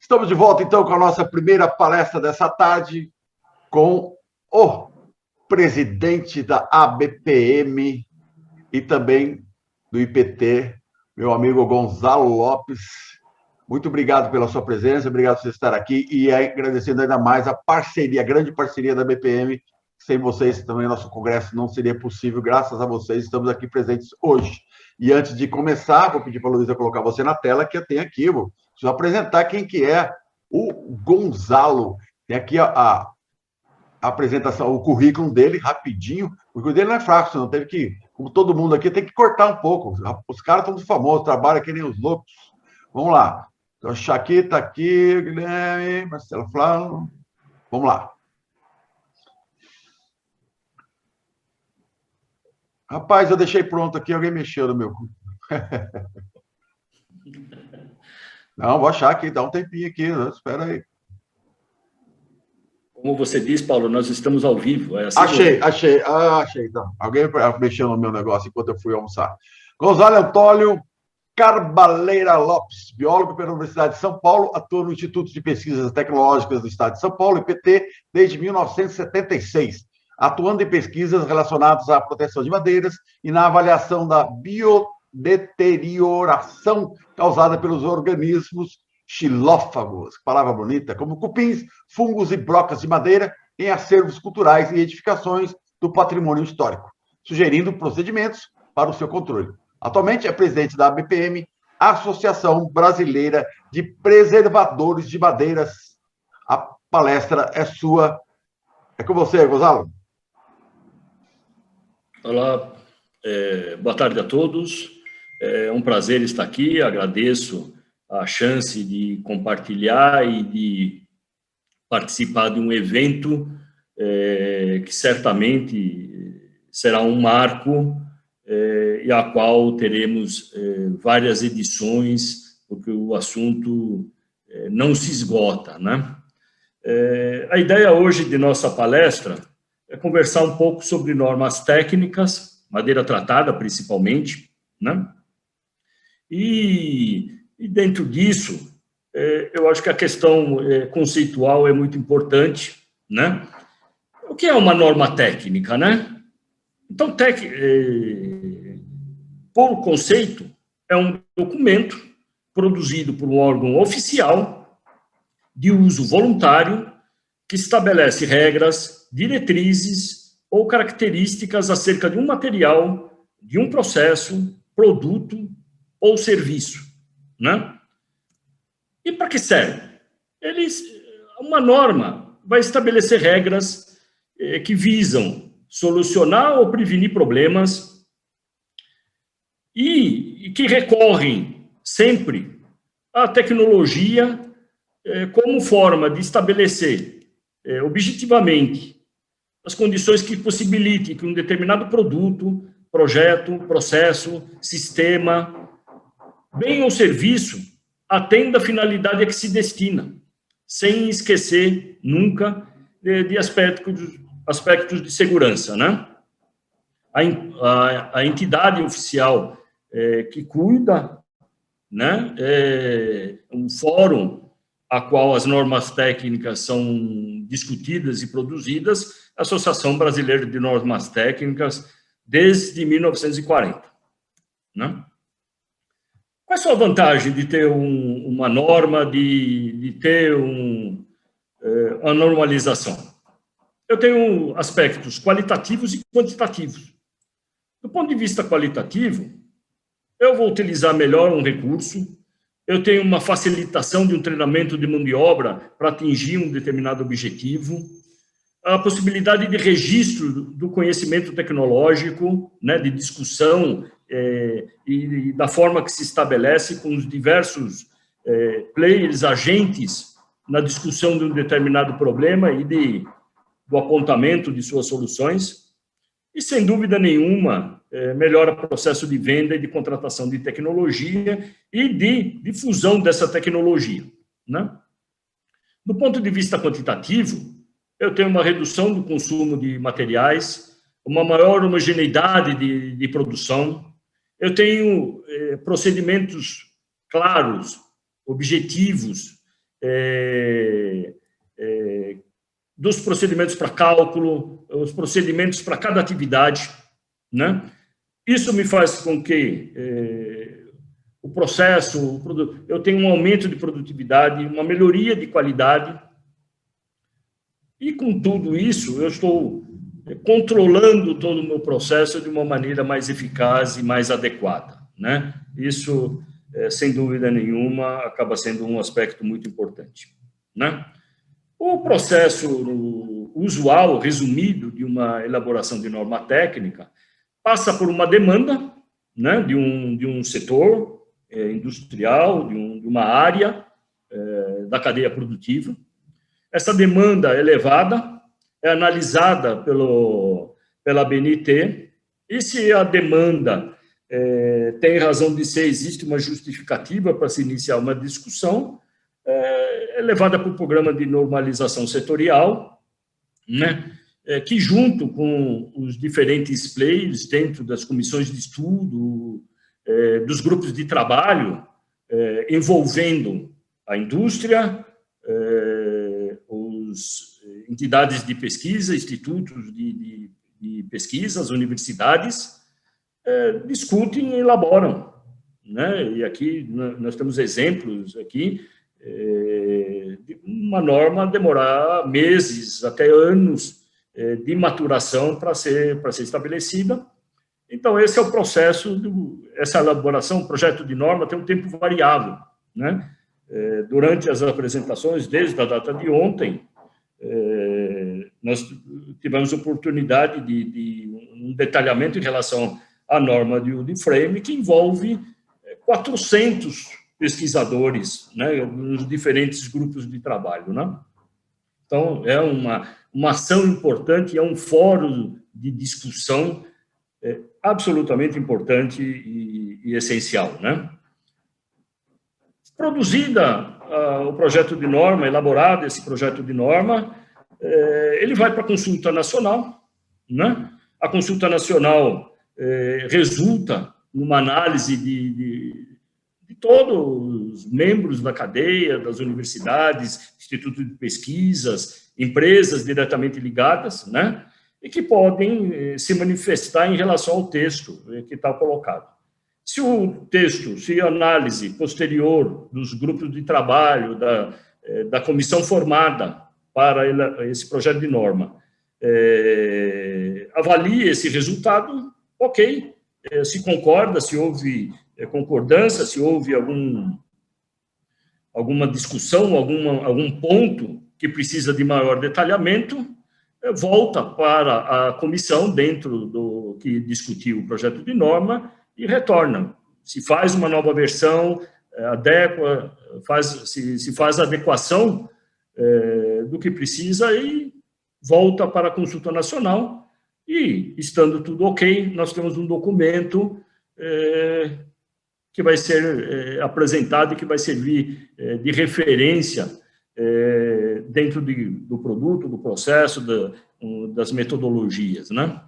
Estamos de volta, então, com a nossa primeira palestra dessa tarde, com o presidente da ABPM e também do IPT, meu amigo Gonzalo Lopes. Muito obrigado pela sua presença, obrigado por você estar aqui e agradecendo ainda mais a parceria, a grande parceria da ABPM. Sem vocês, também, nosso congresso não seria possível. Graças a vocês, estamos aqui presentes hoje. E antes de começar, vou pedir para a Luísa colocar você na tela, que eu tenho aqui, vou apresentar quem que é o Gonzalo. Tem aqui a apresentação, o currículo dele, rapidinho. O currículo dele não é fácil, não. Teve que, como todo mundo aqui, tem que cortar um pouco. Os caras estão famosos, trabalham que nem os loucos. Vamos lá. Então, Chaqueta aqui, Guilherme, Marcelo Flávio. Vamos lá. Rapaz, eu deixei pronto aqui, alguém mexeu no meu. Não, vou achar aqui, dá um tempinho aqui, né? Espera aí. Como você diz, Paulo, nós estamos ao vivo. É assim achei. Então. Alguém mexeu no meu negócio enquanto eu fui almoçar. Gonzalo Antônio Carbaleira Lopes, biólogo pela Universidade de São Paulo, atua no Instituto de Pesquisas Tecnológicas do Estado de São Paulo, IPT, desde 1976, atuando em pesquisas relacionadas à proteção de madeiras e na avaliação da biodeterioração causada pelos organismos xilófagos, palavra bonita, como cupins, fungos e brocas de madeira em acervos culturais e edificações do patrimônio histórico, sugerindo procedimentos para o seu controle. Atualmente é presidente da ABPM, Associação Brasileira de Preservadores de Madeiras. A palestra é sua. É com você, Gonzalo. Olá, boa tarde a todos. É um prazer estar aqui, agradeço a chance de compartilhar e de participar de um evento que certamente será um marco e a qual teremos várias edições, porque o assunto não se esgota, né? A ideia hoje de nossa palestra é conversar um pouco sobre normas técnicas, madeira tratada principalmente, né? E dentro disso, eu acho que a questão conceitual é muito importante, né? O que é uma norma técnica, né? Então, por conceito, é um documento produzido por um órgão oficial de uso voluntário que estabelece regras, diretrizes ou características acerca de um material, de um processo, produto ou serviço, né? E para que serve? Uma norma vai estabelecer regras que visam solucionar ou prevenir problemas e que recorrem sempre à tecnologia como forma de estabelecer objetivamente as condições que possibilitem que um determinado produto, projeto, processo, sistema, bem ou serviço atenda a finalidade a que se destina, sem esquecer nunca de aspectos de segurança, né? A entidade oficial que cuida, né, um fórum a qual as normas técnicas são discutidas e produzidas, a Associação Brasileira de Normas Técnicas, desde 1940, né? Qual é a sua vantagem de ter uma norma, de ter uma normalização? Eu tenho aspectos qualitativos e quantitativos. Do ponto de vista qualitativo, eu vou utilizar melhor um recurso, eu tenho uma facilitação de um treinamento de mão de obra para atingir um determinado objetivo, a possibilidade de registro do conhecimento tecnológico, né, de discussão e da forma que se estabelece com os diversos players, agentes, na discussão de um determinado problema e do apontamento de suas soluções. E, sem dúvida nenhuma, melhora o processo de venda e de contratação de tecnologia e de difusão dessa tecnologia, né? Do ponto de vista quantitativo, eu tenho uma redução do consumo de materiais, uma maior homogeneidade de produção, eu tenho procedimentos claros, objetivos, dos procedimentos para cálculo, os procedimentos para cada atividade, né? Isso me faz com que o processo, eu tenha um aumento de produtividade, uma melhoria de qualidade, e com tudo isso eu estou controlando todo o meu processo de uma maneira mais eficaz e mais adequada, né? Isso, sem dúvida nenhuma, acaba sendo um aspecto muito importante, né? O processo usual, resumido, de uma elaboração de norma técnica, passa por uma demanda, né, de um setor industrial, de uma área da cadeia produtiva. Essa demanda elevada é analisada pela ABNT, e se a demanda tem razão de ser, existe uma justificativa para se iniciar uma discussão, é levada para o programa de normalização setorial, né, que, junto com os diferentes players dentro das comissões de estudo, dos grupos de trabalho, envolvendo a indústria, as entidades de pesquisa, institutos de pesquisa, as universidades, discutem e elaboram, né? E aqui nós temos exemplos aqui de uma norma demorar meses, até anos de maturação para ser estabelecida. Então, esse é o processo, essa elaboração, o projeto de norma tem um tempo variável, né? Durante as apresentações, desde a data de ontem, nós tivemos oportunidade de um detalhamento em relação à norma de frame, que envolve 400 pesquisadores, né, nos diferentes grupos de trabalho, né? Então, é uma ação importante, é um fórum de discussão absolutamente importante e essencial, né? Produzida o projeto de norma, elaborado esse projeto de norma, ele vai para a consulta nacional, né? A consulta nacional resulta numa análise de todos os membros da cadeia, das universidades, institutos de pesquisas, empresas diretamente ligadas, né? E que podem se manifestar em relação ao texto que está colocado. Se o texto, se a análise posterior dos grupos de trabalho, da comissão formada para esse projeto de norma, avalia esse resultado, ok, se concorda, se houve concordância, se houve alguma discussão, algum ponto que precisa de maior detalhamento, volta para a comissão dentro que discutiu o projeto de norma e retorna. Se faz uma nova versão, adequa, se faz a adequação do que precisa e volta para a consulta nacional. E, estando tudo ok, nós temos um documento que vai ser apresentado e que vai servir de referência dentro do produto, do processo, das metodologias, né?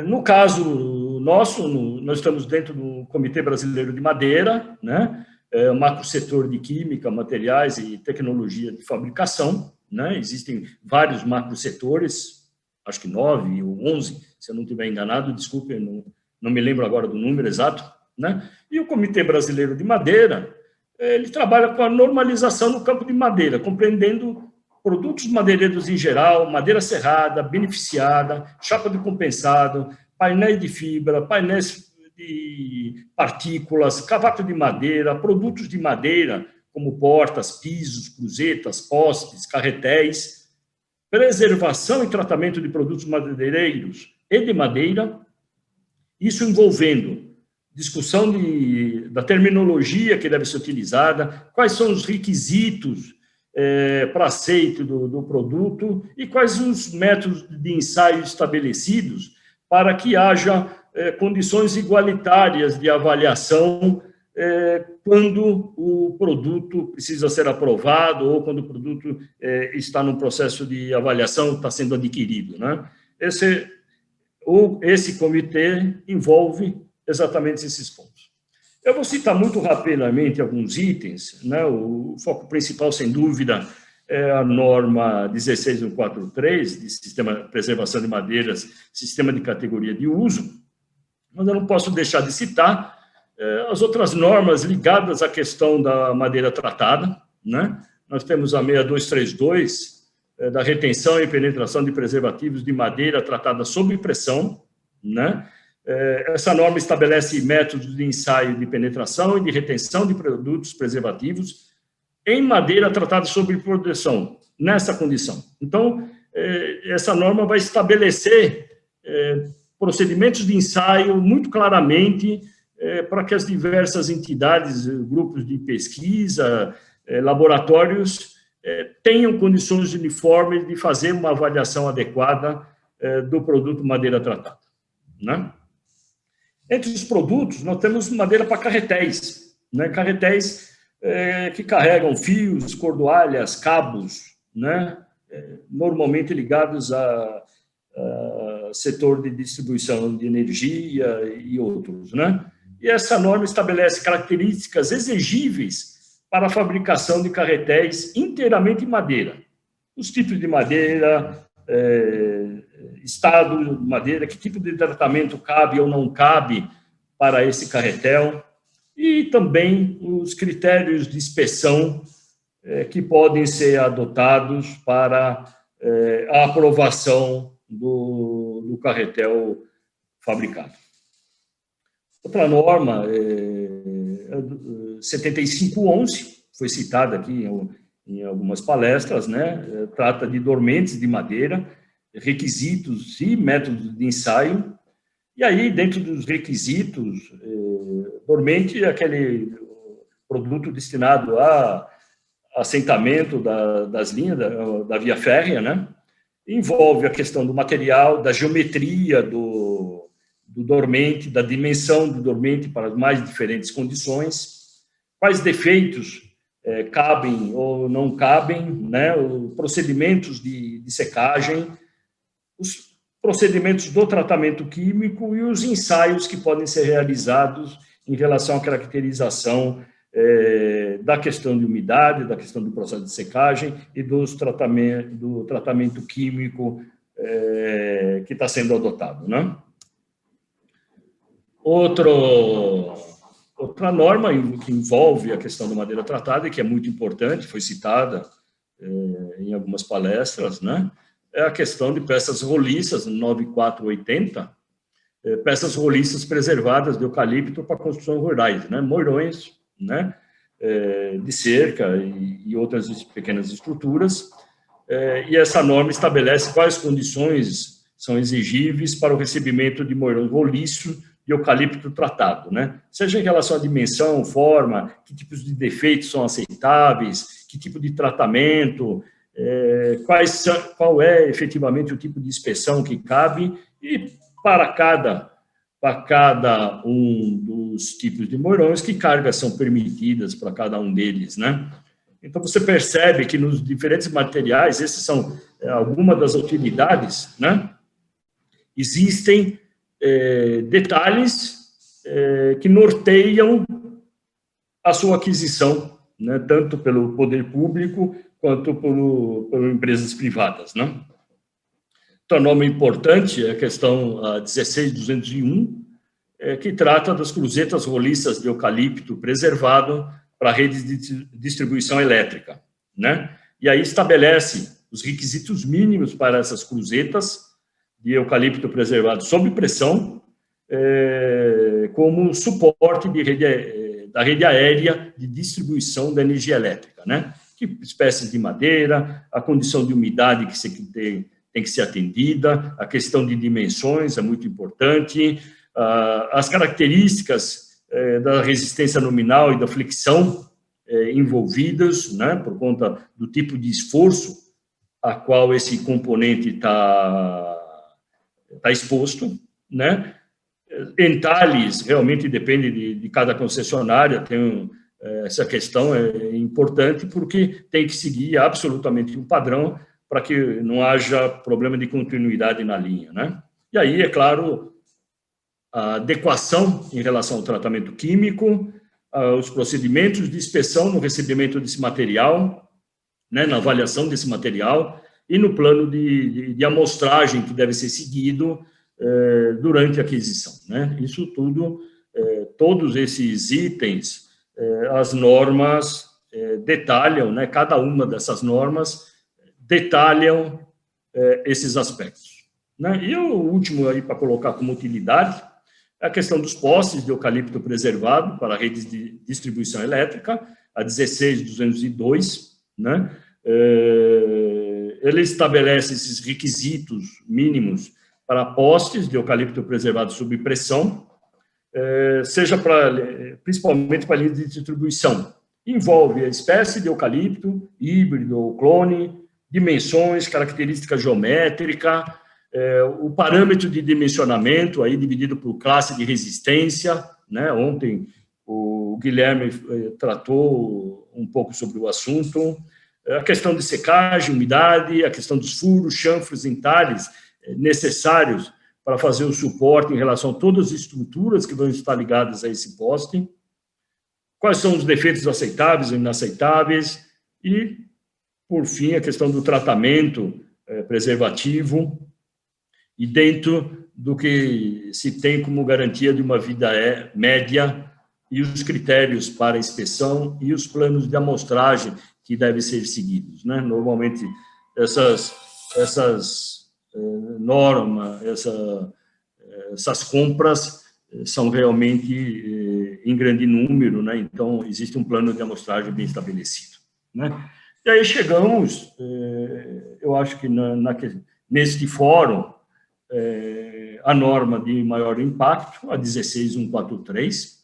No caso nosso, nós estamos dentro do Comitê Brasileiro de Madeira, né? O macrosetor de química, materiais e tecnologia de fabricação, né? Existem vários macrosetores, acho que 9 ou 11, se eu não estiver enganado, desculpe, não me lembro agora do número exato, né? E o Comitê Brasileiro de Madeira, ele trabalha com a normalização no campo de madeira, compreendendo produtos madeireiros em geral, madeira serrada, beneficiada, chapa de compensado, painéis de fibra, painéis de partículas, cavaco de madeira, produtos de madeira, como portas, pisos, cruzetas, postes, carretéis, preservação e tratamento de produtos madeireiros e de madeira, isso envolvendo discussão da terminologia que deve ser utilizada, quais são os requisitos para aceito do produto e quais os métodos de ensaio estabelecidos para que haja condições igualitárias de avaliação quando o produto precisa ser aprovado ou quando o produto está no processo de avaliação, está sendo adquirido, né? Esse comitê envolve exatamente esses pontos. Eu vou citar muito rapidamente alguns itens, né? O foco principal, sem dúvida, é a norma 16143, de Sistema de Preservação de Madeiras, Sistema de Categoria de Uso, mas eu não posso deixar de citar as outras normas ligadas à questão da madeira tratada, né? Nós temos a 6232, da retenção e penetração de preservativos de madeira tratada sob pressão, né? Essa norma estabelece métodos de ensaio de penetração e de retenção de produtos preservativos em madeira tratada sob pressão, nessa condição. Então, essa norma vai estabelecer procedimentos de ensaio muito claramente para que as diversas entidades, grupos de pesquisa, laboratórios, tenham condições uniformes de fazer uma avaliação adequada do produto madeira tratada, né? Entre os produtos, nós temos madeira para carretéis, né? Carretéis que carregam fios, cordoalhas, cabos, né? Normalmente ligados a setor de distribuição de energia e outros, né? E essa norma estabelece características exigíveis para a fabricação de carretéis inteiramente em madeira. Os tipos de madeira, estado de madeira, que tipo de tratamento cabe ou não cabe para esse carretel, e também os critérios de inspeção que podem ser adotados para a aprovação do carretel fabricado. Outra norma, 7511, foi citada aqui em algumas palestras, né? Trata de dormentes de madeira, requisitos e métodos de ensaio. E aí, dentro dos requisitos, dormente é aquele produto destinado a assentamento das linhas, da via férrea, né? Envolve a questão do material, da geometria do dormente, da dimensão do dormente para as mais diferentes condições, quais defeitos cabem ou não cabem, né? Os procedimentos de secagem, os procedimentos do tratamento químico e os ensaios que podem ser realizados em relação à caracterização da questão de umidade, da questão do processo de secagem e do tratamento químico que está sendo adotado, né? Outra norma que envolve a questão da madeira tratada, e que é muito importante, foi citada em algumas palestras, né? É a questão de peças roliças, 9480, peças roliças preservadas de eucalipto para construções rurais, né? Moirões, né? De cerca e outras pequenas estruturas, e essa norma estabelece quais condições são exigíveis para o recebimento de moirão roliço de eucalipto tratado, né? Seja em relação à dimensão, forma, que tipos de defeitos são aceitáveis, que tipo de tratamento, qual é efetivamente o tipo de inspeção que cabe, e para cada um dos tipos de moirões, que cargas são permitidas para cada um deles, né? Então, você percebe que nos diferentes materiais, esses são algumas das utilidades, né? Existem detalhes que norteiam a sua aquisição, né? Tanto pelo poder público quanto por empresas privadas, né? Outra norma importante é a questão 16201, que trata das cruzetas roliças de eucalipto preservado para redes de distribuição elétrica, né? E aí estabelece os requisitos mínimos para essas cruzetas de eucalipto preservado sob pressão, como suporte da rede aérea de distribuição da energia elétrica, né? Que espécies de madeira, a condição de umidade que você tem que ser atendida, a questão de dimensões é muito importante, as características da resistência nominal e da flexão envolvidas, né, por conta do tipo de esforço a qual esse componente está exposto, né? Entalhes realmente depende de cada concessionária, essa questão é importante porque tem que seguir absolutamente um padrão para que não haja problema de continuidade na linha, né? E aí, é claro, a adequação em relação ao tratamento químico, os procedimentos de inspeção no recebimento desse material, né, na avaliação desse material e no plano de amostragem que deve ser seguido durante a aquisição, né? Isso tudo, todos esses itens, as normas detalham, né, cada uma dessas normas detalham esses aspectos, né? E o último aí para colocar como utilidade é a questão dos postes de eucalipto preservado para redes de distribuição elétrica, a 16202, né? Ele estabelece esses requisitos mínimos para postes de eucalipto preservado sob pressão, principalmente para linhas de distribuição. Envolve a espécie de eucalipto, híbrido ou clone, dimensões, característica geométrica, o parâmetro de dimensionamento, aí dividido por classe de resistência, né? Ontem o Guilherme tratou um pouco sobre o assunto, a questão de secagem, umidade, a questão dos furos, chanfros, entalhes necessários para fazer o suporte em relação a todas as estruturas que vão estar ligadas a esse poste, quais são os defeitos aceitáveis ou inaceitáveis, e, por fim, a questão do tratamento preservativo, e dentro do que se tem como garantia de uma vida média, e os critérios para inspeção e os planos de amostragem que devem ser seguidos, né? Normalmente, essas normas, essas compras são realmente em grande número, né? Então, existe um plano de amostragem bem estabelecido, né? E aí chegamos, eu acho que neste fórum, a norma de maior impacto, a 16143,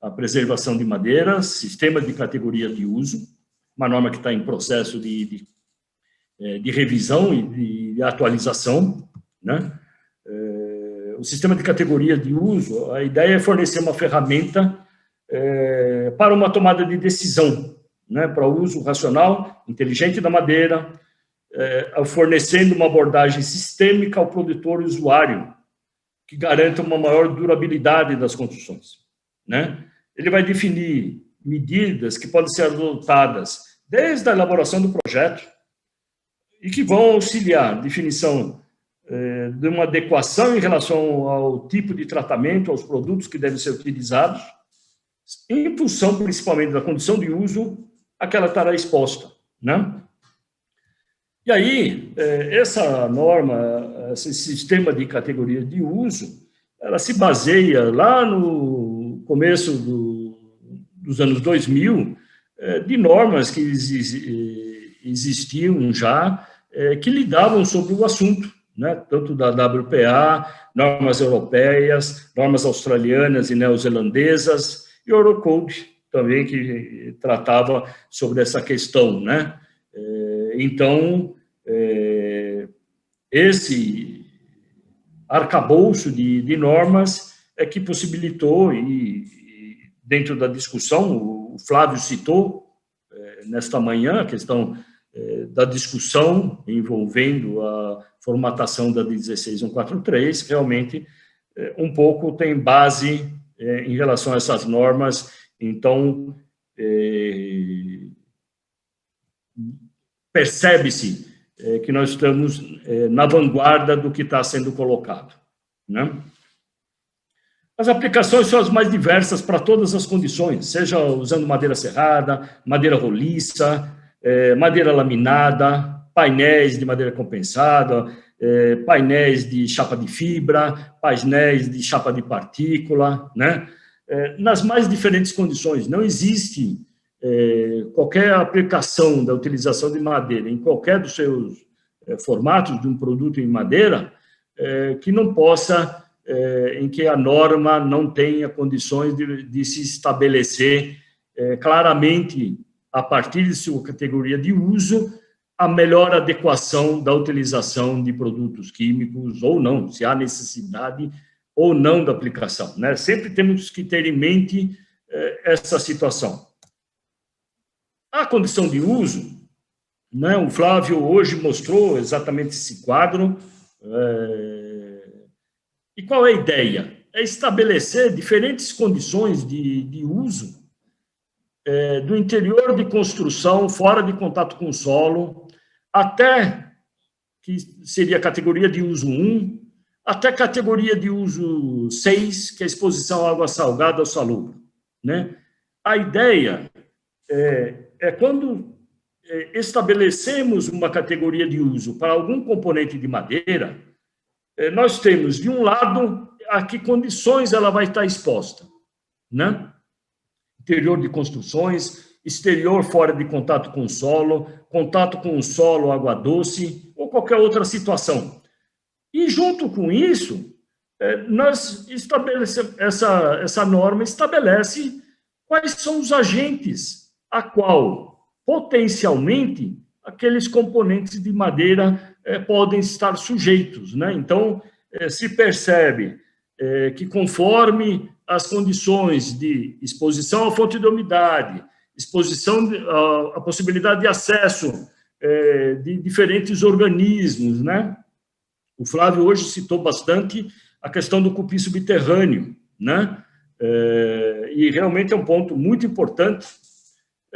a preservação de madeiras, sistema de categoria de uso, uma norma que está em processo de revisão e de atualização, né? O sistema de categoria de uso, a ideia é fornecer uma ferramenta para uma tomada de decisão, né? Para o uso racional, inteligente da madeira, fornecendo uma abordagem sistêmica ao produtor e usuário, que garanta uma maior durabilidade das construções, né? Ele vai definir medidas que podem ser adotadas desde a elaboração do projeto e que vão auxiliar a definição de uma adequação em relação ao tipo de tratamento, aos produtos que devem ser utilizados, em função principalmente da condição de uso a que ela estará exposta, né? E aí, essa norma, esse sistema de categoria de uso, ela se baseia lá no começo dos anos 2000, de normas que existiam já, que lidavam sobre o assunto, né? Tanto da WPA, normas europeias, normas australianas e neozelandesas, e Eurocode também, que tratava sobre essa questão, né? Então, esse arcabouço de normas é que possibilitou, e dentro da discussão, o Flávio citou nesta manhã a questão da discussão envolvendo a formatação da 16143, realmente um pouco tem base em relação a essas normas. Então, percebe-se que nós estamos na vanguarda do que está sendo colocado, né? As aplicações são as mais diversas para todas as condições, seja usando madeira serrada, madeira roliça, madeira laminada, painéis de madeira compensada, painéis de chapa de fibra, painéis de chapa de partícula, né? Nas mais diferentes condições. Não existe qualquer aplicação da utilização de madeira em qualquer dos seus formatos de um produto em madeira que não possa, em que a norma não tenha condições de se estabelecer claramente, a partir de sua categoria de uso, a melhor adequação da utilização de produtos químicos ou não, se há necessidade ou não da aplicação, né? Sempre temos que ter em mente essa situação. A condição de uso, né? O Flávio hoje mostrou exatamente esse quadro. E qual é a ideia? é estabelecer diferentes condições de uso do interior de construção, fora de contato com o solo, até, que seria a categoria de uso 1, até categoria de uso 6, que é a exposição à água salgada ou salobra, né? A ideia é quando estabelecemos uma categoria de uso para algum componente de madeira, nós temos, de um lado, a que condições ela vai estar exposta, né? Interior de construções, exterior fora de contato com o solo, água doce, ou qualquer outra situação. E, junto com isso, nós estabelecemos, essa norma estabelece quais são os agentes a qual, potencialmente, aqueles componentes de madeira podem estar sujeitos, né? Então, se percebe que, conforme as condições de exposição à fonte de umidade, exposição à possibilidade de acesso de diferentes organismos, né? O Flávio hoje citou bastante a questão do cupim subterrâneo, né? E realmente é um ponto muito importante.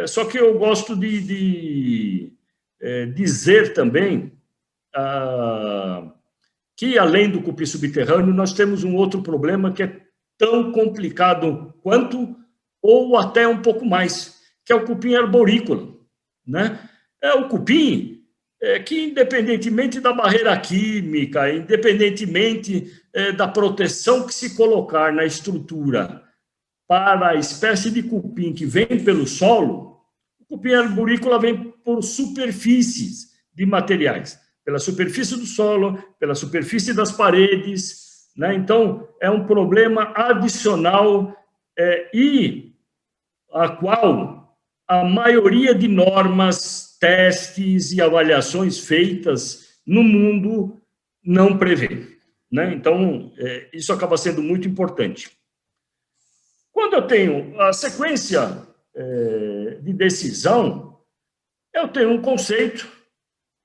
Só que eu gosto de dizer também que, além do cupim subterrâneo, nós temos um outro problema que é tão complicado quanto, ou até um pouco mais, que é o cupim arborícola, né? É o cupim que, independentemente da barreira química, independentemente da proteção que se colocar na estrutura para a espécie de cupim que vem pelo solo, o cupim arborícola vem por superfícies de materiais, pela superfície do solo, pela superfície das paredes, né? Então, é um problema adicional e a qual a maioria de normas, testes e avaliações feitas no mundo não prevê, né? Então, isso acaba sendo muito importante. Quando eu tenho a sequência de decisão, eu tenho um conceito,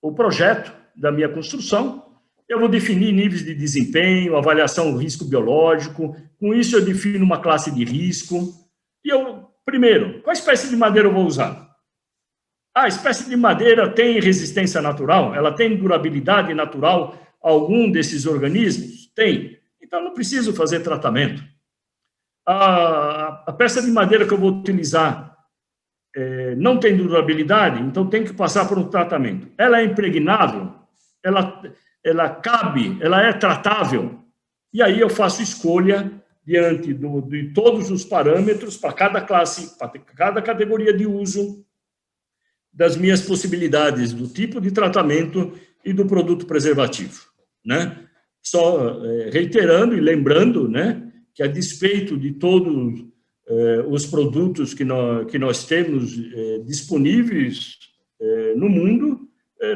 o projeto da minha construção, eu vou definir níveis de desempenho, avaliação do risco biológico, com isso eu defino uma classe de risco, e primeiro, qual espécie de madeira eu vou usar? A espécie de madeira tem resistência natural? Ela tem durabilidade natural a algum desses organismos? Tem. Então, não preciso fazer tratamento. A peça de madeira que eu vou utilizar não tem durabilidade, então tem que passar por um tratamento. Ela é impregnável? Ela cabe? Ela é tratável? E aí eu faço escolha diante de todos os parâmetros para cada classe, para cada categoria de uso, das minhas possibilidades do tipo de tratamento e do produto preservativo, né? Só reiterando e lembrando, né, que, a despeito de todos os produtos que nós temos disponíveis no mundo,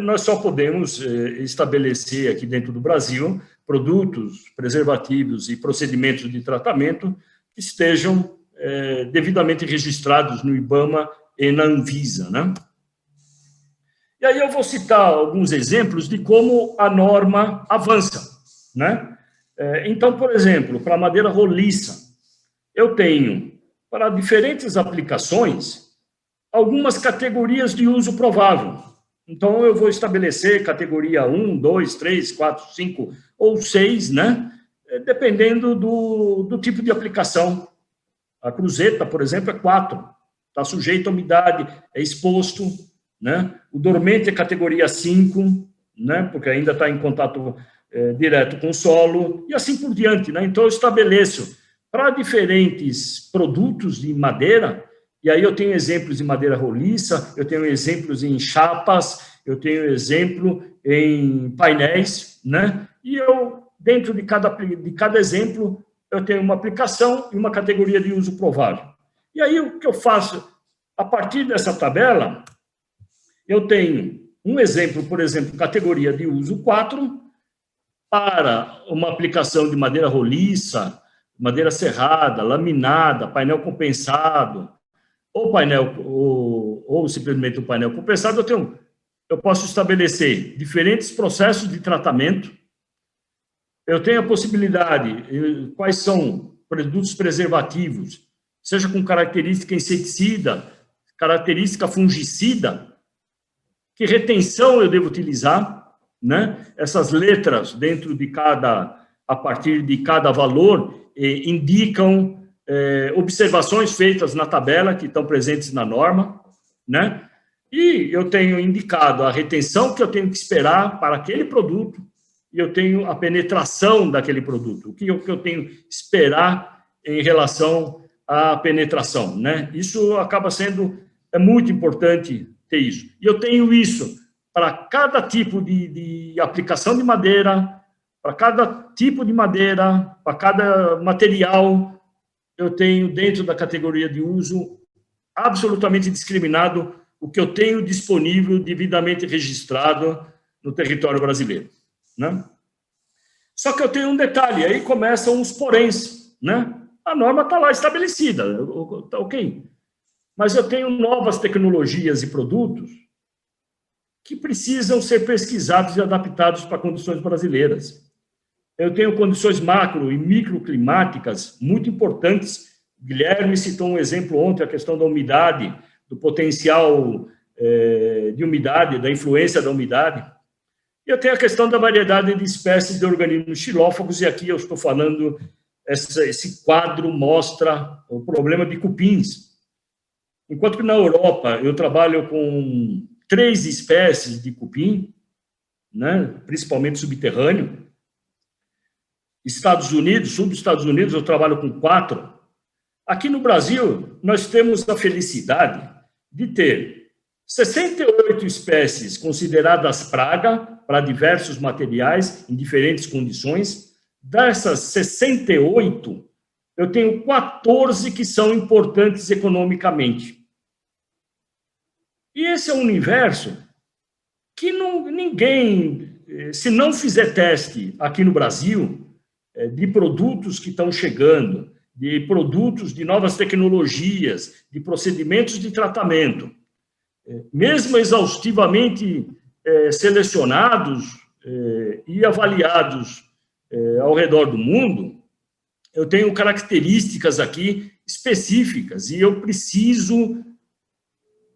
nós só podemos estabelecer aqui dentro do Brasil produtos preservativos e procedimentos de tratamento que estejam devidamente registrados no IBAMA e na Anvisa, né? E aí eu vou citar alguns exemplos de como a norma avança, né? Então, por exemplo, para madeira roliça, eu tenho, para diferentes aplicações, algumas categorias de uso provável. Então, eu vou estabelecer categoria 1, 2, 3, 4, 5 ou 6, né? Dependendo do tipo de aplicação. A cruzeta, por exemplo, é 4. Está sujeito à umidade, é exposto, né? O dormente é categoria 5, né? Porque ainda está em contato direto com o solo, e assim por diante, né? Então, eu estabeleço para diferentes produtos de madeira, e aí eu tenho exemplos de madeira roliça, eu tenho exemplos em chapas, eu tenho exemplo em painéis, né? E eu, dentro de cada exemplo, eu tenho uma aplicação e uma categoria de uso provável. E aí, o que eu faço? A partir dessa tabela, eu tenho um exemplo, por exemplo, categoria de uso 4, para uma aplicação de madeira roliça, madeira serrada, laminada, painel compensado, ou simplesmente um painel compensado, eu posso estabelecer diferentes processos de tratamento, eu tenho a possibilidade, quais são produtos preservativos, seja com característica inseticida, característica fungicida, que retenção eu devo utilizar, né? Essas letras dentro de a partir de cada valor, indicam observações feitas na tabela, que estão presentes na norma, né? E eu tenho indicado a retenção que eu tenho que esperar para aquele produto, e eu tenho a penetração daquele produto, o que eu tenho que esperar em relação à penetração, né? Isso acaba sendo muito importante ter isso. E eu tenho isso para cada tipo de aplicação de madeira, para cada tipo de madeira, para cada material, eu tenho dentro da categoria de uso absolutamente discriminado o que eu tenho disponível, devidamente registrado no território brasileiro, né? Só que eu tenho um detalhe, aí começam os poréns, né? A norma está lá estabelecida, tá ok. Mas eu tenho novas tecnologias e produtos que precisam ser pesquisados e adaptados para condições brasileiras. Eu tenho condições macro e microclimáticas muito importantes. Guilherme citou um exemplo ontem, a questão da umidade, do potencial de umidade, da influência da umidade. E eu tenho a questão da variedade de espécies de organismos xilófagos, e aqui eu estou falando, esse quadro mostra o problema de cupins. Enquanto que na Europa eu trabalho com 3 espécies de cupim, né, principalmente subterrâneo. Estados Unidos, sul dos Estados Unidos, eu trabalho com 4. Aqui no Brasil, nós temos a felicidade de ter 68 espécies consideradas praga para diversos materiais, em diferentes condições. Dessas 68, eu tenho 14 que são importantes economicamente. E esse é um universo que ninguém, se não fizer teste aqui no Brasil, de produtos que estão chegando, de produtos de novas tecnologias, de procedimentos de tratamento, mesmo exaustivamente selecionados e avaliados ao redor do mundo, eu tenho características aqui específicas e eu preciso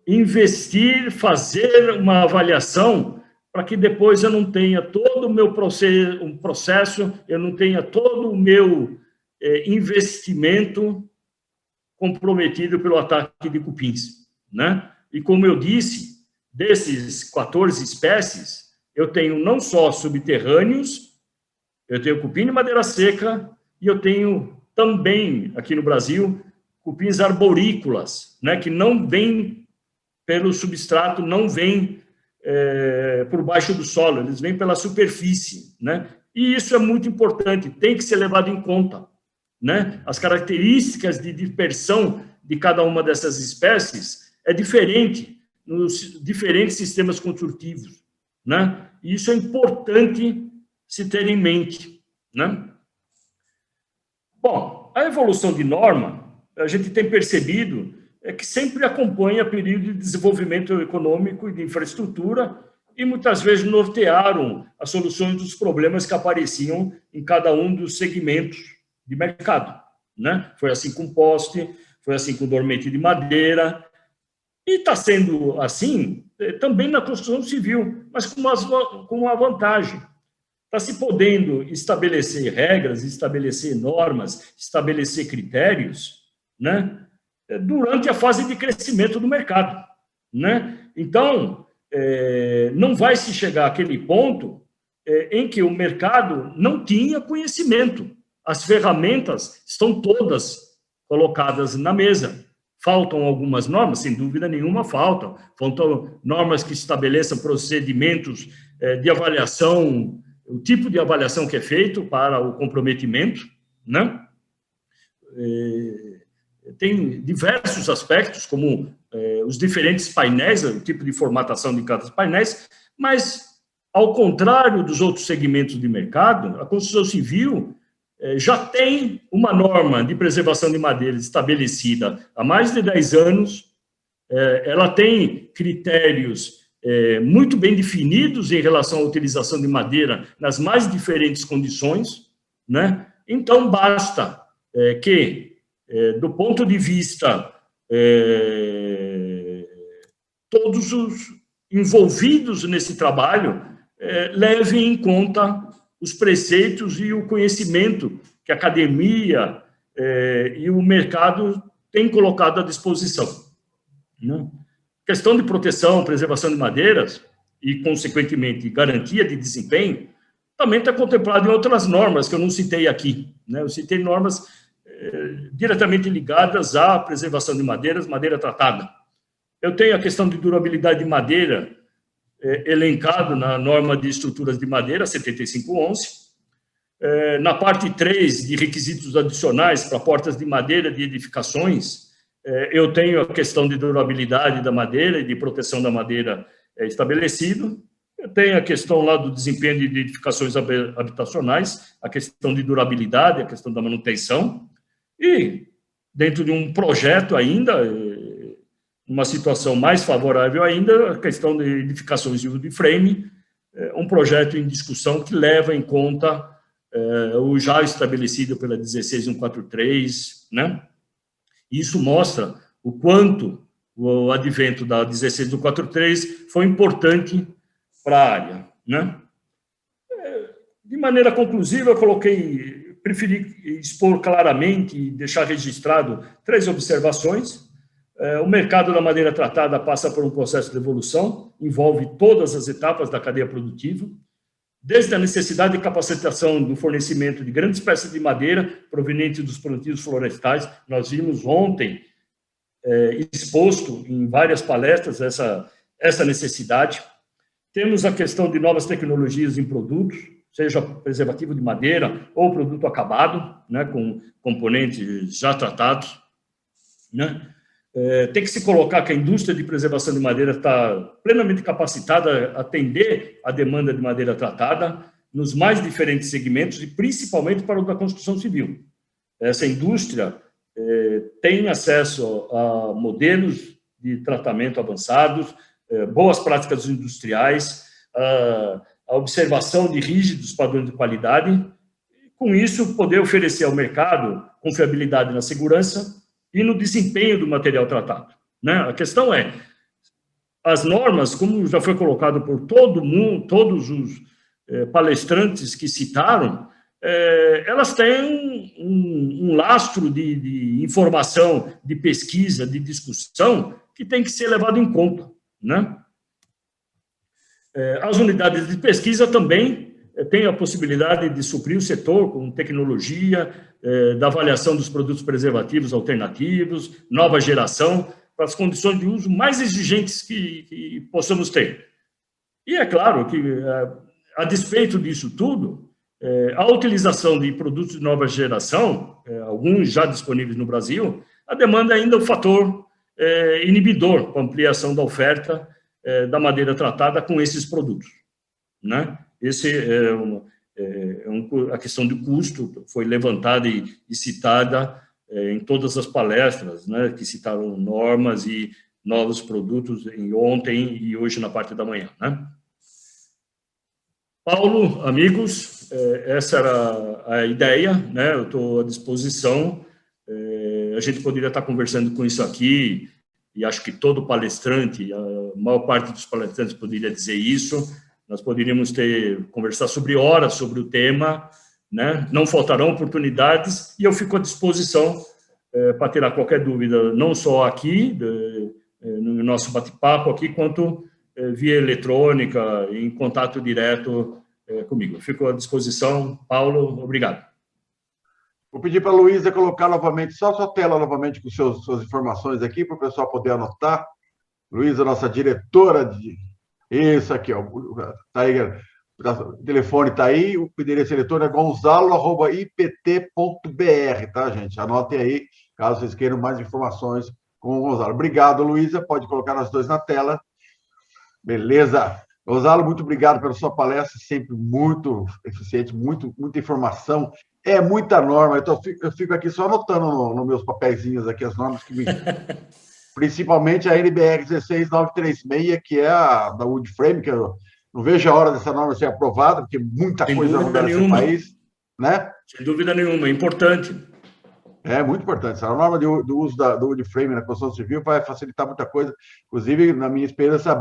investir, fazer uma avaliação para que depois eu não tenha todo o meu processo, eu não tenha todo o meu investimento comprometido pelo ataque de cupins, né? E como eu disse, desses 14 espécies, eu tenho não só subterrâneos, eu tenho cupim de madeira seca e eu tenho também, aqui no Brasil, cupins arborícolas, né, que não vêm pelo substrato, não vêm por baixo do solo, eles vêm pela superfície, né? E isso é muito importante, tem que ser levado em conta, né? As características de dispersão de cada uma dessas espécies é diferente nos diferentes sistemas construtivos, né? E isso é importante se ter em mente, né? Bom, a evolução de norma, a gente tem percebido que sempre acompanha período de desenvolvimento econômico e de infraestrutura e muitas vezes nortearam as soluções dos problemas que apareciam em cada um dos segmentos de mercado, né? Foi assim com poste, foi assim com dormente de madeira, e está sendo assim também na construção civil, mas com uma vantagem. Está se podendo estabelecer regras, estabelecer normas, estabelecer critérios, né, durante a fase de crescimento do mercado, né? Então, não vai se chegar àquele ponto em que o mercado não tinha conhecimento. As ferramentas estão todas colocadas na mesa. Faltam algumas normas, sem dúvida nenhuma faltam. Faltam normas que estabeleçam procedimentos de avaliação, o tipo de avaliação que é feito para o comprometimento, né? Tem diversos aspectos, como os diferentes painéis, o tipo de formatação de cada painéis, mas, ao contrário dos outros segmentos de mercado, a construção civil já tem uma norma de preservação de madeira estabelecida há mais de 10 anos, ela tem critérios muito bem definidos em relação à utilização de madeira nas mais diferentes condições, né? Então, basta que, do ponto de vista todos os envolvidos nesse trabalho levem em conta os preceitos e o conhecimento que a academia e o mercado têm colocado à disposição, né? Questão de proteção, preservação de madeiras e, consequentemente, garantia de desempenho, também está contemplado em outras normas que eu não citei aqui, né? Eu citei normas diretamente ligadas à preservação de madeiras, madeira tratada. Eu tenho a questão de durabilidade de madeira elencado na norma de estruturas de madeira, 7511. Na parte 3 de requisitos adicionais para portas de madeira de edificações, eu tenho a questão de durabilidade da madeira e de proteção da madeira estabelecido. Eu tenho a questão lá do desempenho de edificações habitacionais, a questão de durabilidade, a questão da manutenção. E, dentro de um projeto ainda, uma situação mais favorável ainda, a questão de edificações de wood frame, um projeto em discussão que leva em conta o já estabelecido pela 16143, né? Isso mostra o quanto o advento da 16143 foi importante para a área, né? De maneira conclusiva, eu preferi expor claramente e deixar registrado 3 observações. O mercado da madeira tratada passa por um processo de evolução, envolve todas as etapas da cadeia produtiva, desde a necessidade de capacitação do fornecimento de grandes peças de madeira provenientes dos plantios florestais. Nós vimos ontem, exposto em várias palestras, essa necessidade. Temos a questão de novas tecnologias em produtos, seja preservativo de madeira ou produto acabado, né, com componentes já tratados, né? Tem que se colocar que a indústria de preservação de madeira está plenamente capacitada a atender a demanda de madeira tratada nos mais diferentes segmentos e principalmente para o da construção civil. Essa indústria tem acesso a modelos de tratamento avançados, boas práticas industriais, a observação de rígidos padrões de qualidade, e, com isso, poder oferecer ao mercado confiabilidade na segurança e no desempenho do material tratado, né? A questão é, as normas, como já foi colocado por todo mundo, todos os palestrantes que citaram, elas têm um lastro de informação, de pesquisa, de discussão, que tem que ser levado em conta, né? As unidades de pesquisa também têm a possibilidade de suprir o setor com tecnologia, da avaliação dos produtos preservativos alternativos, nova geração, para as condições de uso mais exigentes que possamos ter. E é claro que, a despeito disso tudo, a utilização de produtos de nova geração, alguns já disponíveis no Brasil, a demanda ainda é um fator inibidor para a ampliação da oferta da madeira tratada com esses produtos, né? Esse a questão do custo foi levantada e citada em todas as palestras, né, que citaram normas e novos produtos ontem e hoje na parte da manhã, né? Paulo, amigos, essa era a ideia, né? Eu estou à disposição. A gente poderia estar conversando com isso aqui, e acho que todo palestrante, a maior parte dos palestrantes poderia dizer isso. Nós poderíamos conversar sobre horas sobre o tema, né? Não faltarão oportunidades, e eu fico à disposição para tirar qualquer dúvida, não só aqui, no nosso bate-papo aqui, quanto via eletrônica, em contato direto comigo. Eu fico à disposição. Paulo, obrigado. Vou pedir para a Luísa colocar novamente, só a sua tela novamente com suas informações aqui, para o pessoal poder anotar. Luísa, nossa diretora de... Isso aqui, ó. Tá aí, o telefone está aí, o endereço eletrônico é gonzalo@ipt.br, tá, gente? Anotem aí, caso vocês queiram mais informações com o Gonzalo. Obrigado, Luísa. Pode colocar nós dois na tela. Beleza. Gonzalo, muito obrigado pela sua palestra, sempre muito eficiente, muita informação. É muita norma. Eu fico aqui só anotando nos meus papeizinhos aqui as normas que me... Principalmente a NBR 16936, que é a da wood frame, que eu não vejo a hora dessa norma ser aprovada, porque muita coisa mudar nesse país, né? Sem dúvida nenhuma, é importante. É muito importante. A norma do uso do wood-frame na construção civil vai facilitar muita coisa. Inclusive, na minha experiência,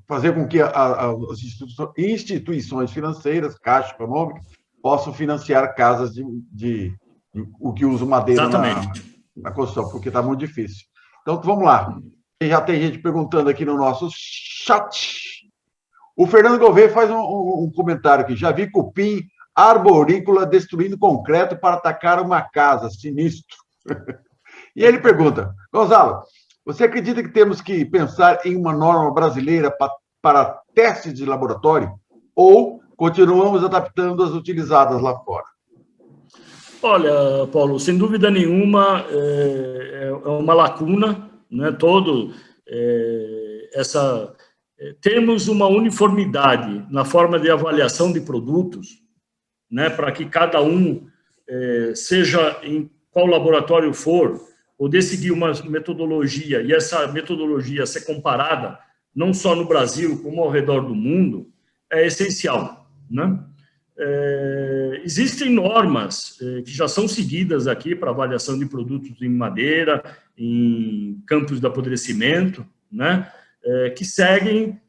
fazer com que as instituições financeiras, Caixa Econômica, possam financiar casas o que usa madeira na construção, porque está muito difícil. Então, vamos lá. Já tem gente perguntando aqui no nosso chat. O Fernando Gouveia faz um comentário aqui. Já vi cupim arborícola destruindo concreto para atacar uma casa. Sinistro. E ele pergunta, Gonzalo, você acredita que temos que pensar em uma norma brasileira para testes de laboratório ou continuamos adaptando as utilizadas lá fora? Olha, Paulo, sem dúvida nenhuma é uma lacuna, né? Temos uma uniformidade na forma de avaliação de produtos, né? Para que cada um, seja em qual laboratório for, poder seguir uma metodologia e essa metodologia ser comparada não só no Brasil como ao redor do mundo é essencial, né? Existem normas que já são seguidas aqui para avaliação de produtos em madeira, em campos de apodrecimento, né? Que seguem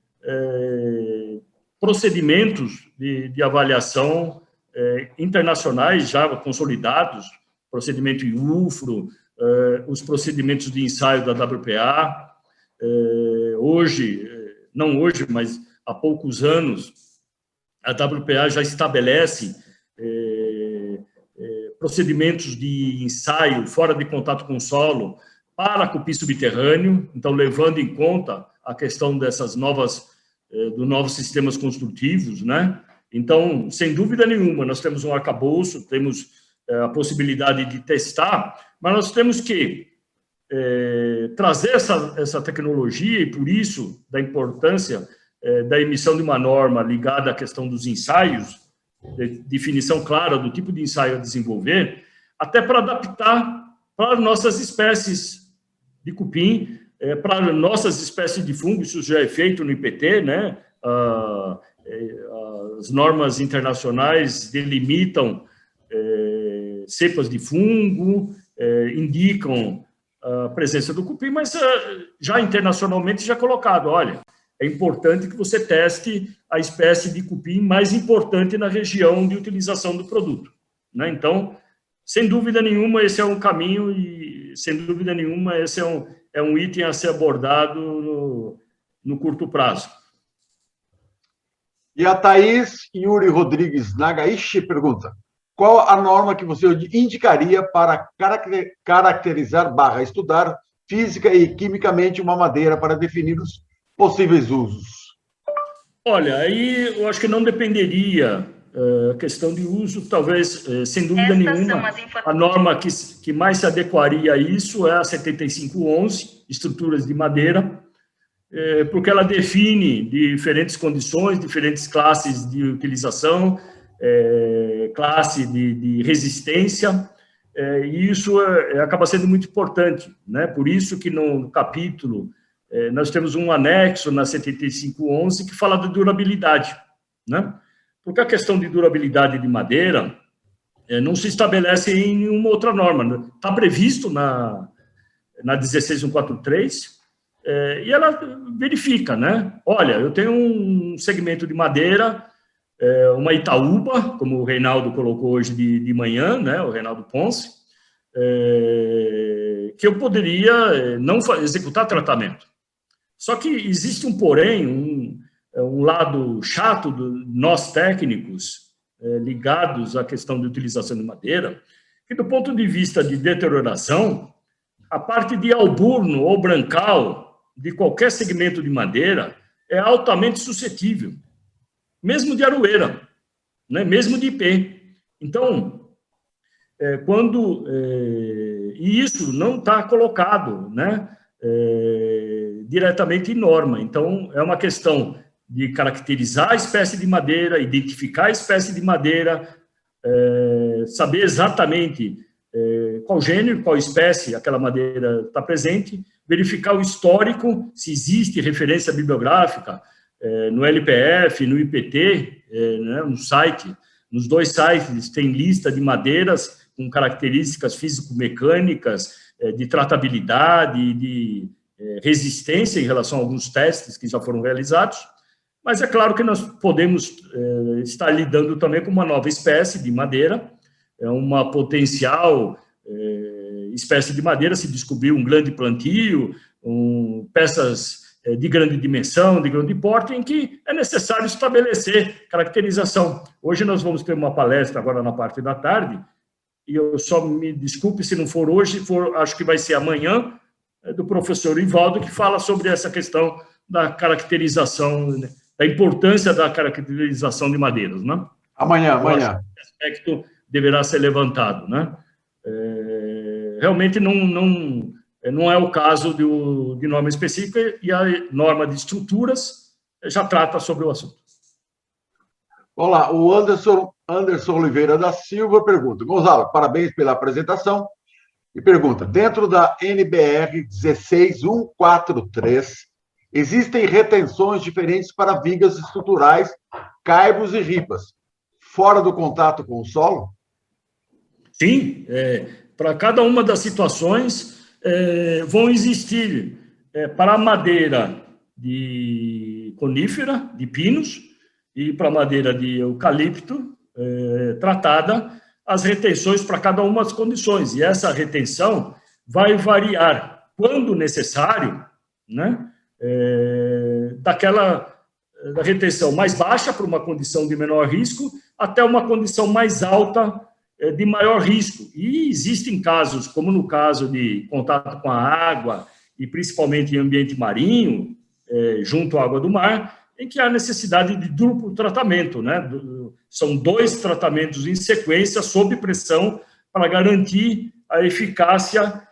procedimentos de avaliação internacionais já consolidados, procedimento IUFRO, os procedimentos de ensaio da WPA. Não hoje, mas há poucos anos, a WPA já estabelece procedimentos de ensaio fora de contato com o solo para cupim subterrâneo, então levando em conta a questão dos novos sistemas construtivos, né? Então, sem dúvida nenhuma, nós temos um arcabouço, temos a possibilidade de testar, mas nós temos que trazer essa tecnologia, e por isso, da importância da emissão de uma norma ligada à questão dos ensaios, de definição clara do tipo de ensaio a desenvolver, até para adaptar para nossas espécies de cupim, para nossas espécies de fungo. Isso já é feito no IPT, né? As normas internacionais delimitam cepas de fungo, indicam a presença do cupim, mas já internacionalmente já é colocado, olha, é importante que você teste a espécie de cupim mais importante na região de utilização do produto, né? Então, sem dúvida nenhuma, esse é um caminho e, sem dúvida nenhuma, esse é um item a ser abordado no curto prazo. E a Thaís Yuri Rodrigues Nagaishi pergunta, qual a norma que você indicaria para caracterizar / estudar física e quimicamente uma madeira para definir os possíveis usos? Olha, aí eu acho que não dependeria a questão de uso, talvez, sem dúvida nenhuma, a norma que mais se adequaria a isso é a 7511, estruturas de madeira, porque ela define diferentes condições, diferentes classes de utilização, classe de resistência, e isso acaba sendo muito importante, né? Por isso que no capítulo nós temos um anexo na 7511 que fala de durabilidade, né? Porque a questão de durabilidade de madeira não se estabelece em nenhuma outra norma. Está previsto na 16143, e ela verifica, né? Olha, eu tenho um segmento de madeira, uma Itaúba, como o Reinaldo colocou hoje de manhã, né? O Reinaldo Ponce, que eu poderia não executar tratamento. Só que existe um porém, um lado chato de nós técnicos ligados à questão de utilização de madeira, que do ponto de vista de deterioração, a parte de alburno ou brancal de qualquer segmento de madeira é altamente suscetível, mesmo de aroeira, né? Mesmo de IP. Então, e isso não está colocado, né? Diretamente em norma. Então, é uma questão de caracterizar a espécie de madeira, identificar a espécie de madeira, saber exatamente qual gênero, qual espécie aquela madeira está presente, verificar o histórico, se existe referência bibliográfica no LPF, no IPT, né, no site Nos dois sites tem lista de madeiras com características físico-mecânicas, de tratabilidade, de resistência em relação a alguns testes que já foram realizados. Mas é claro que nós podemos estar lidando também com uma nova espécie de madeira, uma potencial espécie de madeira, se descobriu um grande plantio, peças de grande dimensão, de grande porte, em que é necessário estabelecer caracterização. Hoje nós vamos ter uma palestra agora na parte da tarde, e eu só me desculpe se não for hoje, acho que vai ser amanhã, do professor Ivaldo, que fala sobre essa questão da caracterização, né, da importância da caracterização de madeiras, né? Amanhã. Esse aspecto deverá ser levantado, né? Realmente não é o caso de norma específica, e a norma de estruturas já trata sobre o assunto. Olá, o Anderson Oliveira da Silva pergunta: Gonzalo, parabéns pela apresentação. E pergunta: dentro da NBR 16143, existem retenções diferentes para vigas estruturais, caibros e ripas, fora do contato com o solo? Sim, para cada uma das situações vão existir, para a madeira de conífera, de pinos, e para a madeira de eucalipto tratada, as retenções para cada uma das condições. E essa retenção vai variar, quando necessário, né, da retenção mais baixa para uma condição de menor risco, até uma condição mais alta de maior risco. E existem casos, como no caso de contato com a água, e principalmente em ambiente marinho, junto à água do mar, em que há necessidade de duplo tratamento, né? São 2 tratamentos em sequência, sob pressão, para garantir a eficácia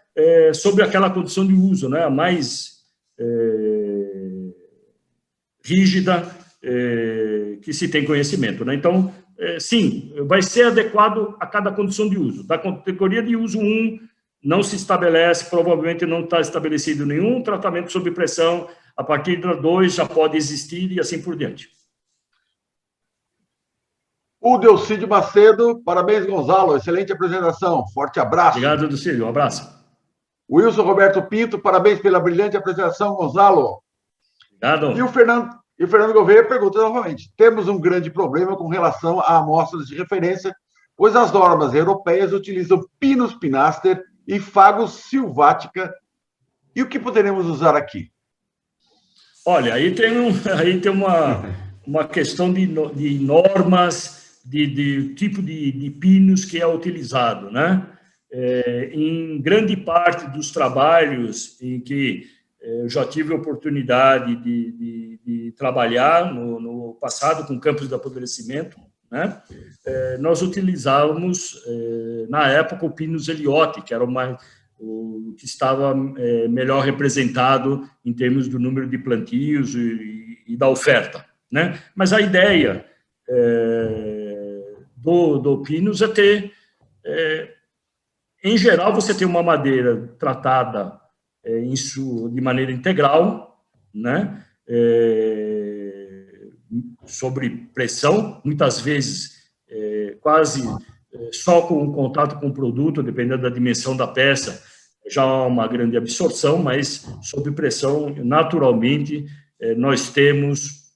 sobre aquela condição de uso, né? A mais rígida que se tem conhecimento, né? Então, sim, vai ser adequado a cada condição de uso. Da categoria de uso 1, não se estabelece, provavelmente não está estabelecido nenhum tratamento sob pressão. A partir da 2 já pode existir e assim por diante. O Delcídio Macedo: parabéns, Gonzalo, excelente apresentação, forte abraço. Obrigado, Delcídio, um abraço. Wilson Roberto Pinto: parabéns pela brilhante apresentação, Gonzalo. Obrigado. E o Fernando Gouveia pergunta novamente: temos um grande problema com relação a amostras de referência, pois as normas europeias utilizam Pinus pinaster e Fagus sylvatica, e o que poderemos usar aqui? Olha, aí tem uma questão de normas, de tipo de pinos que é utilizado, né? Em grande parte dos trabalhos em que eu já tive a oportunidade de trabalhar no passado com campos de apodrecimento, né? Nós utilizávamos, na época, o Pinus Elliott, que era o que estava melhor representado em termos do número de plantios e da oferta, né? Mas a ideia do Pinus é ter, em geral, você tem uma madeira tratada de maneira integral, né? Sobre pressão, muitas vezes quase só com o contato com o produto, dependendo da dimensão da peça, já há uma grande absorção, mas sob pressão, naturalmente, nós temos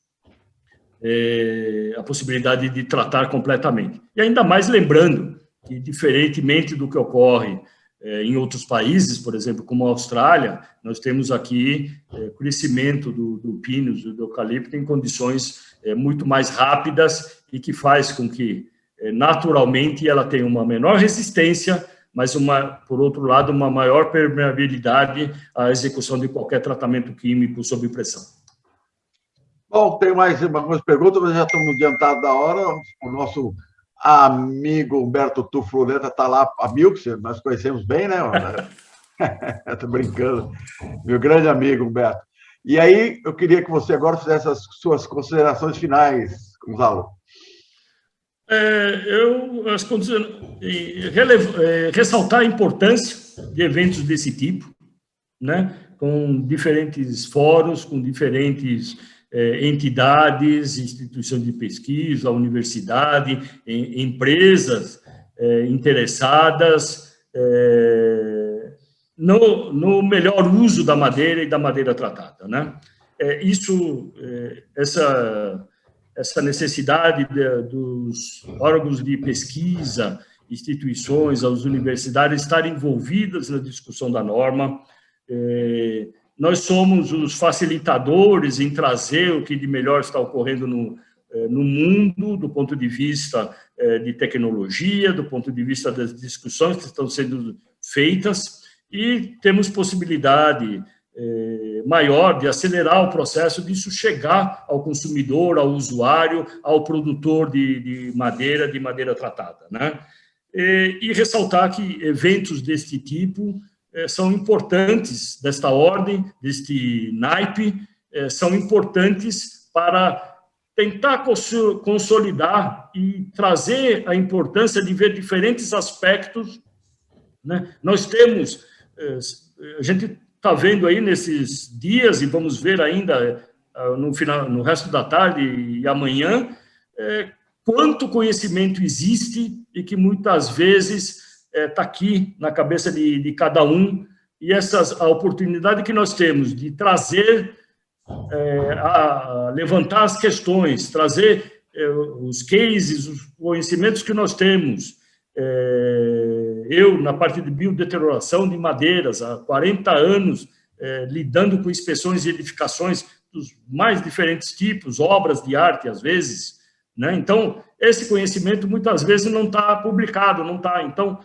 a possibilidade de tratar completamente. E ainda mais lembrando que, diferentemente do que ocorre em outros países, por exemplo, como a Austrália, nós temos aqui crescimento do pinus, do eucalipto, em condições muito mais rápidas e que faz com que, naturalmente, ela tenha uma menor resistência, mas, por outro lado, uma maior permeabilidade à execução de qualquer tratamento químico sob pressão. Bom, tem mais algumas perguntas, mas já estamos adiantados da hora. O nosso amigo Humberto Tufloreta está lá, amigo, que nós conhecemos bem, né? Estou brincando. Meu grande amigo, Humberto. E aí, eu queria que você agora fizesse as suas considerações finais, Gonzalo. Ressaltar a importância de eventos desse tipo, né? Com diferentes fóruns, com diferentes entidades, instituições de pesquisa, universidade, empresas interessadas no melhor uso da madeira e da madeira tratada, né? Essa necessidade dos órgãos de pesquisa, instituições, as universidades estarem envolvidas na discussão da norma. Nós somos os facilitadores em trazer o que de melhor está ocorrendo no mundo, do ponto de vista de tecnologia, do ponto de vista das discussões que estão sendo feitas, e temos possibilidade maior de acelerar o processo disso chegar ao consumidor, ao usuário, ao produtor de madeira tratada, né? E ressaltar que eventos deste tipo são importantes, desta ordem, deste naipe, são importantes para tentar consolidar e trazer a importância de ver diferentes aspectos, né? Nós temos, a gente está vendo aí nesses dias, e vamos ver ainda no resto da tarde e amanhã, quanto conhecimento existe e que muitas vezes está aqui na cabeça de cada um, e a oportunidade que nós temos de trazer, levantar as questões, trazer os cases, os conhecimentos que nós temos. Eu, na parte de biodeterioração de madeiras, há 40 anos, lidando com inspeções e edificações dos mais diferentes tipos, obras de arte, às vezes, né? Então, esse conhecimento, muitas vezes, não está publicado, não está. Então,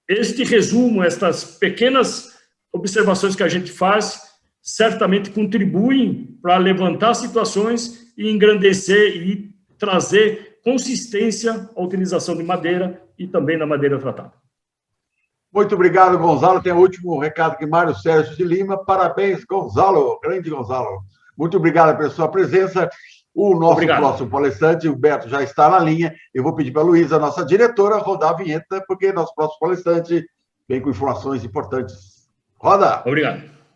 este resumo, estas pequenas observações que a gente faz, certamente contribuem para levantar situações e engrandecer e trazer consistência à utilização de madeira e também da madeira tratada. Muito obrigado, Gonzalo. Tem o último recado aqui, Mário Sérgio de Lima. Parabéns, Gonzalo, grande Gonzalo. Muito obrigado pela sua presença. O nosso próximo palestrante, o Humberto, já está na linha. Eu vou pedir para a Luísa, nossa diretora, rodar a vinheta, porque nosso próximo palestrante vem com informações importantes. Roda! Obrigado.